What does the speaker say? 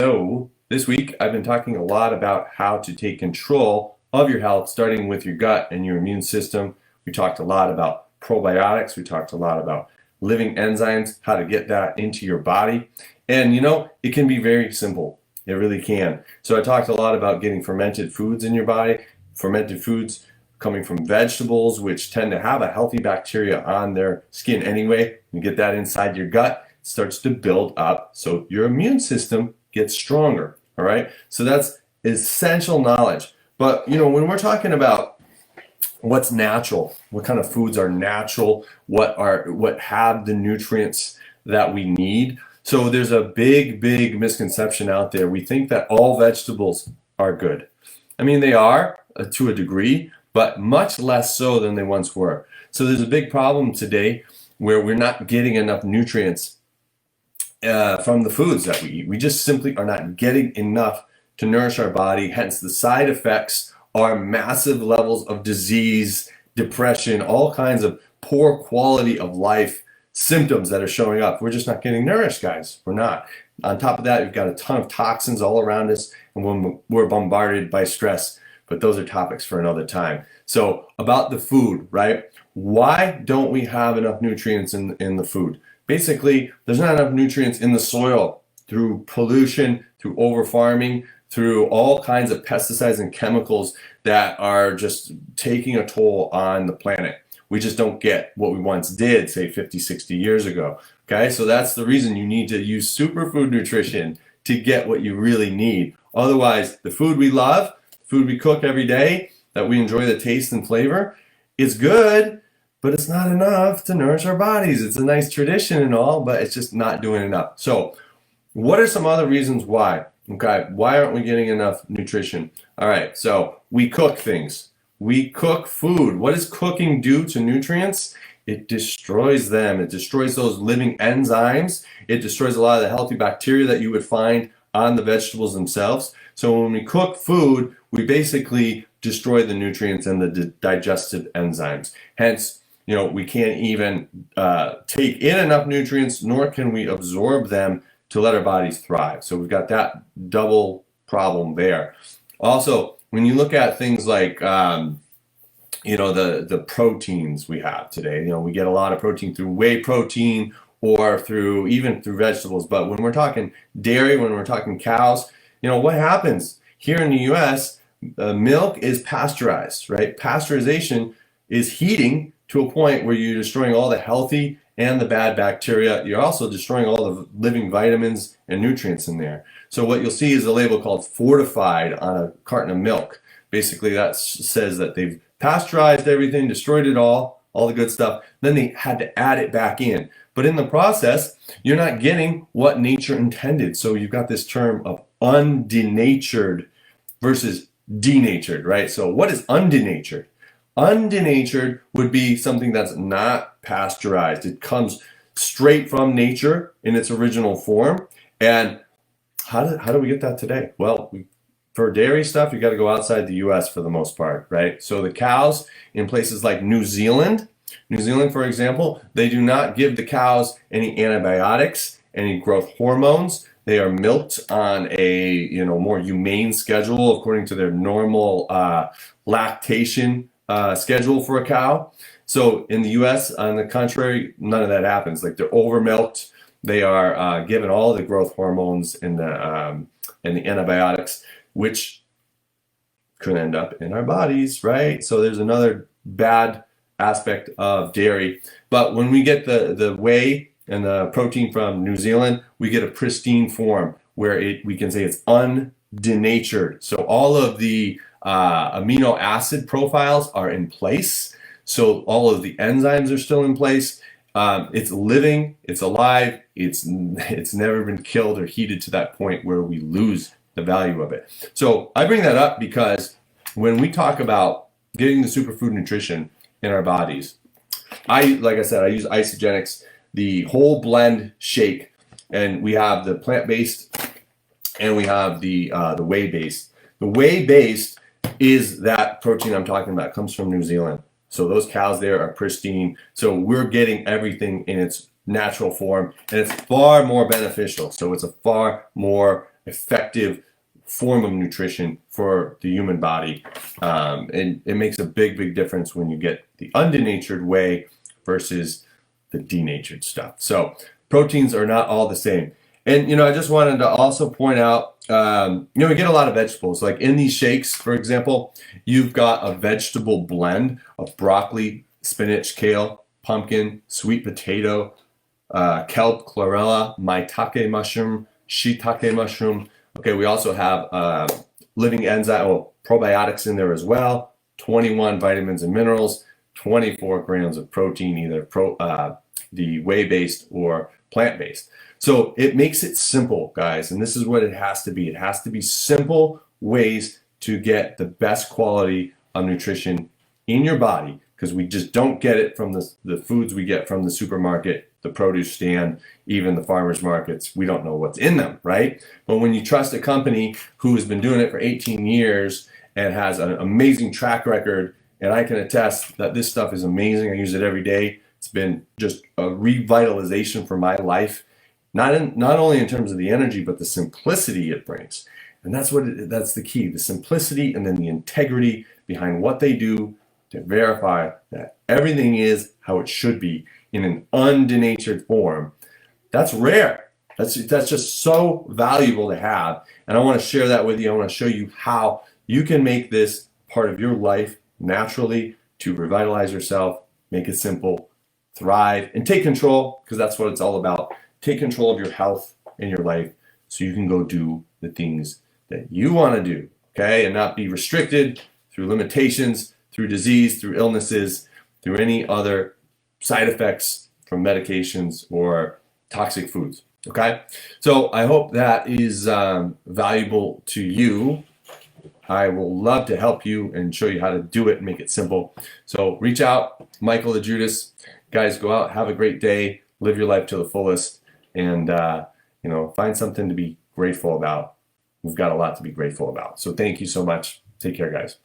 So, this week I've been talking a lot about how to take control of your health, starting with your gut and your immune system. We talked a lot about probiotics, we talked a lot about living enzymes, how to get that into your body. And it can be very simple. It really can. So, I talked a lot about getting fermented foods in your body, fermented foods coming from vegetables, which tend to have a healthy bacteria on their skin anyway. You get that inside your gut, it starts to build up, so your immune system gets stronger. All right, so that's essential knowledge. But when we're talking about what's natural, what kind of foods are natural, what have the nutrients that we need. So there's a big misconception out there. We think that all vegetables are good. I mean, they are to a degree, but much less so than they once were. So there's a big problem today where we're not getting enough nutrients from the foods that we eat. We just simply are not getting enough to nourish our body. Hence, the side effects are massive levels of disease, depression, all kinds of poor quality of life symptoms that are showing up. We're just not getting nourished, guys. We're not. On top of that, we've got a ton of toxins all around us, and when we're bombarded by stress. But those are topics for another time. So about the food, right? Why don't we have enough nutrients in the food? Basically, there's not enough nutrients in the soil through pollution, through over farming, through all kinds of pesticides and chemicals that are just taking a toll on the planet. We just don't get what we once did, say 50, 60 years ago. Okay, so that's the reason you need to use superfood nutrition to get what you really need. Otherwise, the food we love, food we cook every day, that we enjoy the taste and flavor, is good, but it's not enough to nourish our bodies. It's a nice tradition and all, but it's just not doing enough. So what are some other reasons why? Okay, why aren't we getting enough nutrition? All right, so we cook things. We cook food. What does cooking do to nutrients? It destroys them. It destroys those living enzymes. It destroys a lot of the healthy bacteria that you would find on the vegetables themselves. So when we cook food, we basically destroy the nutrients and the digestive enzymes. Hence, we can't even take in enough nutrients, nor can we absorb them to let our bodies thrive. So we've got that double problem there. Also, when you look at things like the proteins we have today, we get a lot of protein through whey protein or even through vegetables. But when we're talking dairy, when we're talking cows, what happens here in the US? Milk is pasteurized, right? Pasteurization is heating to a point where you're destroying all the healthy and the bad bacteria. You're also destroying all the living vitamins and nutrients in there. So what you'll see is a label called fortified on a carton of milk. Basically, that says that they've pasteurized everything, destroyed it all the good stuff. Then they had to add it back in. But in the process, you're not getting what nature intended. So you've got this term of undenatured versus denatured, right? So what is undenatured? Undenatured would be something that's not pasteurized. It comes straight from nature in its original form. And how do we get that today? Well, for dairy stuff, you got to go outside the US for the most part, right? So the cows in places like New Zealand, for example, they do not give the cows any antibiotics, any growth hormones. They are milked on a more humane schedule according to their normal lactation schedule for a cow. So in the US, on the contrary, none of that happens. Like, they're over milked. They are given all the growth hormones and the antibiotics, which could end up in our bodies, right? So there's another bad aspect of dairy. But when we get the whey and the protein from New Zealand, we get a pristine form where we can say it's undenatured. So all of the amino acid profiles are in place. So all of the enzymes are still in place. It's living, it's alive, it's never been killed or heated to that point where we lose the value of it. So I bring that up because when we talk about getting the superfood nutrition in our bodies, like I said, I use Isogenics, the whole blend shake, and we have the plant-based and we have the whey-based. The whey-based is that protein I'm talking about. It comes from New Zealand. So those cows there are pristine. So we're getting everything in its natural form, and it's far more beneficial. So it's a far more effective form of nutrition for the human body. And it makes a big difference when you get the undenatured way versus the denatured stuff. So proteins are not all the same. And, I just wanted to also point out, we get a lot of vegetables. Like in these shakes, for example, you've got a vegetable blend of broccoli, spinach, kale, pumpkin, sweet potato, kelp, chlorella, maitake mushroom, shiitake mushroom. Okay, we also have living enzyme, probiotics in there as well, 21 vitamins and minerals, 24 grams of protein, either the whey-based or plant-based. So it makes it simple, guys, and this is what it has to be. It has to be simple ways to get the best quality of nutrition in your body, because we just don't get it from the foods we get from the supermarket, the produce stand, even the farmers markets. We don't know what's in them, right? But when you trust a company who has been doing it for 18 years and has an amazing track record, and I can attest that this stuff is amazing. I use it every day. It's been just a revitalization for my life, not only in terms of the energy, but the simplicity it brings. And that's the key, the simplicity and then the integrity behind what they do to verify that everything is how it should be in an undenatured form. That's rare. That's just so valuable to have. And I want to share that with you. I want to show you how you can make this part of your life naturally to revitalize yourself, make it simple, thrive, and take control, because that's what it's all about. Take control of your health and your life so you can go do the things that you want to do, okay? And not be restricted through limitations, through disease, through illnesses, through any other side effects from medications or toxic foods, okay? So I hope that is valuable to you. I will love to help you and show you how to do it and make it simple. So reach out, Michael the Judas. Guys, go out, have a great day, live your life to the fullest, and find something to be grateful about. We've got a lot to be grateful about. So thank you so much. Take care, guys.